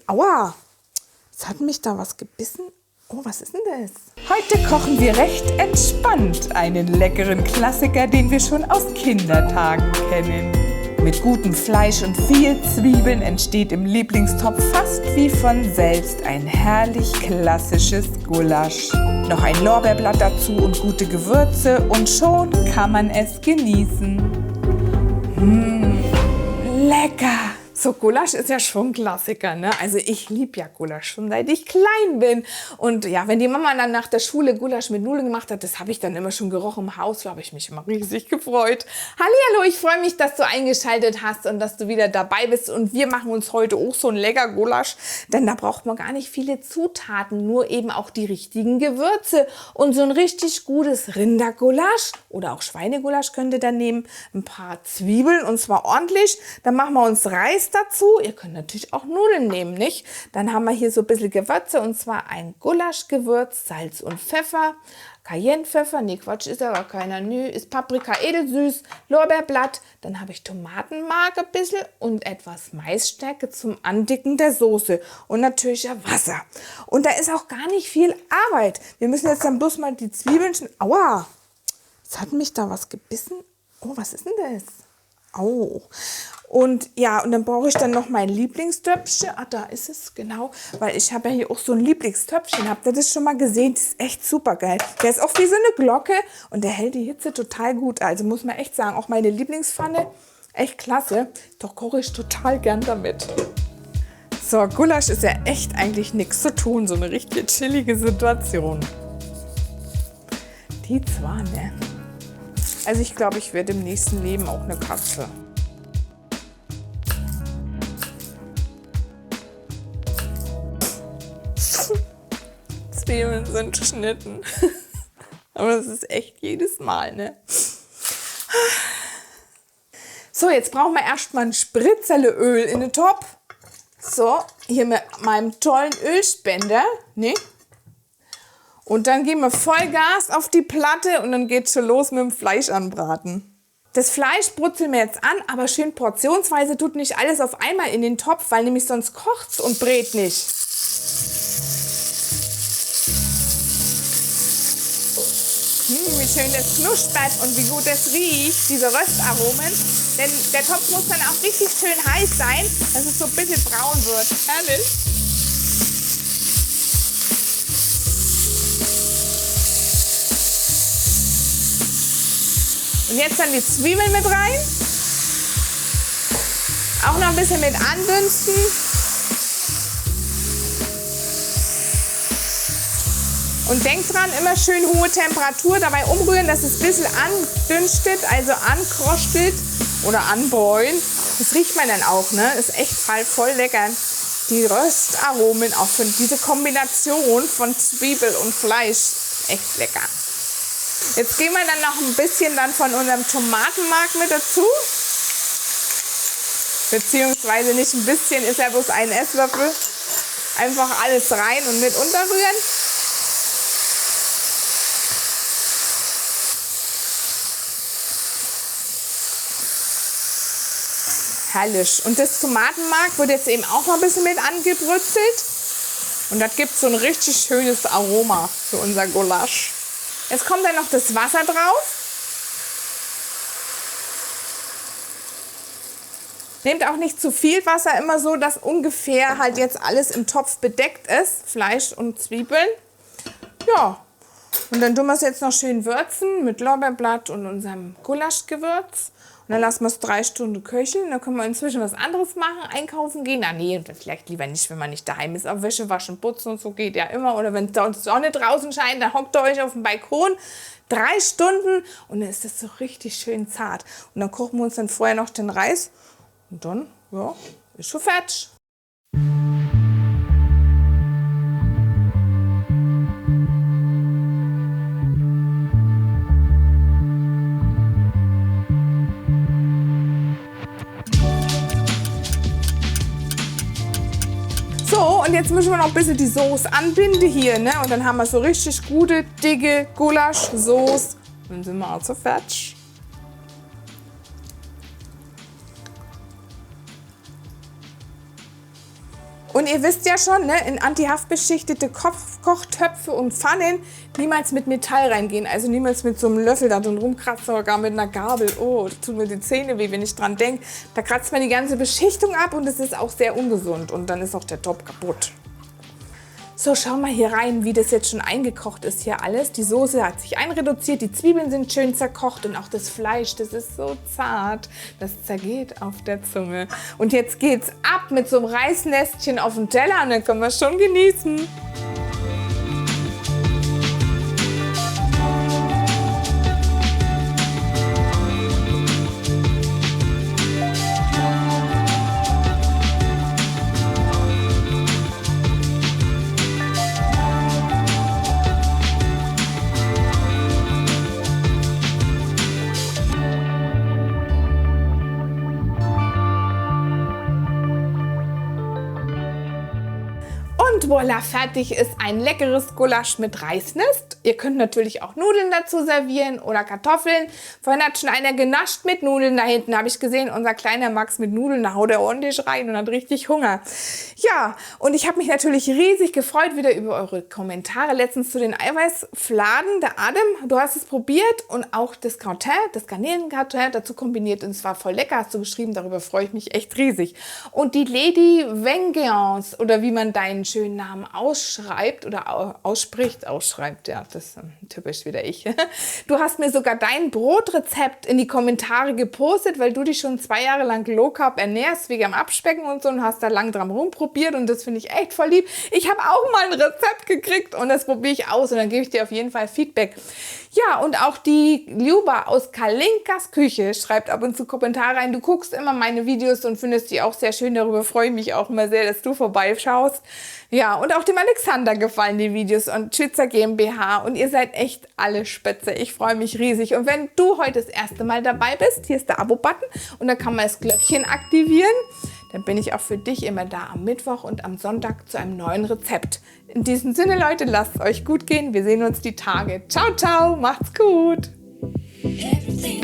Aua! Es hat mich da was gebissen. Oh, was ist denn das? Heute kochen wir recht entspannt einen leckeren Klassiker, den wir schon aus Kindertagen kennen. Mit gutem Fleisch und viel Zwiebeln entsteht im Lieblingstopf fast wie von selbst ein herrlich klassisches Gulasch. Noch ein Lorbeerblatt dazu und gute Gewürze und schon kann man es genießen. Lecker! So, Gulasch ist ja schon ein Klassiker, ne? Also ich liebe ja Gulasch schon seit ich klein bin. Und ja, wenn die Mama dann nach der Schule Gulasch mit Nudeln gemacht hat, das habe ich dann immer schon gerochen im Haus. Da habe ich mich immer riesig gefreut. Hallihallo, ich freue mich, dass du eingeschaltet hast und dass du wieder dabei bist. Und wir machen uns heute auch so ein lecker Gulasch, denn da braucht man gar nicht viele Zutaten, nur eben auch die richtigen Gewürze. Und so ein richtig gutes Rindergulasch oder auch Schweinegulasch könnt ihr dann nehmen. Ein paar Zwiebeln und zwar ordentlich. Dann machen wir uns Reis dazu. Ihr könnt natürlich auch Nudeln nehmen, nicht? Dann haben wir hier so ein bisschen Gewürze und zwar ein Gulaschgewürz, Salz und Pfeffer, Cayennepfeffer, nee Quatsch, ist aber keiner, nö, ist Paprika edelsüß, Lorbeerblatt, dann habe ich Tomatenmark ein bisschen und etwas Maisstärke zum Andicken der Soße und natürlich ja Wasser. Und da ist auch gar nicht viel Arbeit. Wir müssen jetzt dann bloß mal die Zwiebeln Aua! Es hat mich da was gebissen. Oh, was ist denn das? Au. Und ja, und dann brauche ich dann noch mein Lieblingstöpfchen. Ah, da ist es, genau. Weil ich habe ja hier auch so ein Lieblingstöpfchen. Habt ihr das schon mal gesehen? Das ist echt super geil. Der ist auch wie so eine Glocke und der hält die Hitze total gut. Also muss man echt sagen, auch meine Lieblingspfanne, echt klasse. Doch koche ich total gern damit. So, Gulasch ist ja echt eigentlich nichts zu tun. So eine richtig chillige Situation. Die zwar, ne? Also ich glaube, ich werde im nächsten Leben auch eine Katze. Zwiebeln sind geschnitten. Aber das ist echt jedes Mal, ne? So, jetzt brauchen wir erstmal ein Spritzerle Öl in den Topf. So, hier mit meinem tollen Ölspender, ne? Und dann geben wir Vollgas auf die Platte und dann geht's schon los mit dem Fleisch anbraten. Das Fleisch brutzeln wir jetzt an, aber schön portionsweise, tut nicht alles auf einmal in den Topf, weil nämlich sonst kocht's und brät nicht. Wie schön das knuspert und wie gut es riecht, diese Röstaromen. Denn der Topf muss dann auch richtig schön heiß sein, dass es so ein bisschen braun wird. Herrlich. Und jetzt dann die Zwiebeln mit rein. Auch noch ein bisschen mit andünsten. Und denkt dran, immer schön hohe Temperatur, dabei umrühren, dass es ein bisschen andünstet, also ankroschelt oder anbräunt. Das riecht man dann auch, ne? Ist echt voll lecker. Die Röstaromen, auch für diese Kombination von Zwiebel und Fleisch, echt lecker. Jetzt geben wir dann noch ein bisschen dann von unserem Tomatenmark mit dazu. Beziehungsweise nicht ein bisschen, ist ja bloß ein Esslöffel. Einfach alles rein und mit unterrühren. Herrlich. Und das Tomatenmark wird jetzt eben auch noch ein bisschen mit angebrutzelt. Und das gibt so ein richtig schönes Aroma für unser Gulasch. Jetzt kommt dann noch das Wasser drauf. Nehmt auch nicht zu viel Wasser, immer so, dass ungefähr halt jetzt alles im Topf bedeckt ist. Fleisch und Zwiebeln. Ja, und dann tun wir es jetzt noch schön würzen mit Lorbeerblatt und unserem Gulaschgewürz. Und dann lassen wir es 3 Stunden köcheln. Dann können wir inzwischen was anderes machen, einkaufen gehen. Ah nee, vielleicht lieber nicht, wenn man nicht daheim ist. Aber Wäsche waschen, putzen und so geht ja immer. Oder wenn die Sonne draußen scheint, dann hockt ihr euch auf dem Balkon. 3 Stunden und dann ist das so richtig schön zart. Und dann kochen wir uns dann vorher noch den Reis. Und dann, ja, ist schon fertig. So, und jetzt müssen wir noch ein bisschen die Soße anbinden hier, ne? Und dann haben wir so richtig gute, dicke Gulaschsoße. Dann sind wir also fertig. Und ihr wisst ja schon, ne, in antihaftbeschichtete Kochtöpfe und Pfannen niemals mit Metall reingehen. Also niemals mit so einem Löffel da drin rumkratzen oder gar mit einer Gabel. Oh, das tut mir die Zähne weh, wenn ich dran denke. Da kratzt man die ganze Beschichtung ab und es ist auch sehr ungesund. Und dann ist auch der Topf kaputt. So, schau mal hier rein, wie das jetzt schon eingekocht ist hier alles. Die Soße hat sich einreduziert, die Zwiebeln sind schön zerkocht und auch das Fleisch, das ist so zart, das zergeht auf der Zunge. Und jetzt geht's ab mit so einem Reisnestchen auf den Teller und dann können wir schon genießen. Und voilà, fertig ist ein leckeres Gulasch mit Reisnest. Ihr könnt natürlich auch Nudeln dazu servieren oder Kartoffeln. Vorhin hat schon einer genascht mit Nudeln. Da hinten habe ich gesehen, unser kleiner Max mit Nudeln, da haut er ordentlich rein und hat richtig Hunger. Ja, und ich habe mich natürlich riesig gefreut wieder über eure Kommentare. Letztens zu den Eiweißfladen. Der Adam, du hast es probiert und auch das Gratin, das Garnelengratin dazu kombiniert und es war voll lecker, hast du geschrieben. Darüber freue ich mich echt riesig. Und die Lady Vengeance oder wie man deinen schönen Namen ausschreibt oder ausschreibt, ja, das ist typisch wieder ich. Du hast mir sogar dein Brotrezept in die Kommentare gepostet, weil du dich schon 2 Jahre lang Low Carb ernährst, wegen am Abspecken und so und hast da lang dran rumprobiert und das finde ich echt voll lieb. Ich habe auch mal ein Rezept gekriegt und das probiere ich aus und dann gebe ich dir auf jeden Fall Feedback. Ja, und auch die Ljuba aus Kalinkas Küche schreibt ab und zu Kommentare rein. Du guckst immer meine Videos und findest die auch sehr schön. Darüber freue ich mich auch immer sehr, dass du vorbeischaust. Ja, und auch dem Alexander gefallen die Videos und Schützer GmbH. Und ihr seid echt alle spitze. Ich freue mich riesig. Und wenn du heute das erste Mal dabei bist, hier ist der Abo-Button und da kann man das Glöckchen aktivieren. Dann bin ich auch für dich immer da am Mittwoch und am Sonntag zu einem neuen Rezept. In diesem Sinne, Leute, lasst es euch gut gehen. Wir sehen uns die Tage. Ciao, ciao, macht's gut. Everything.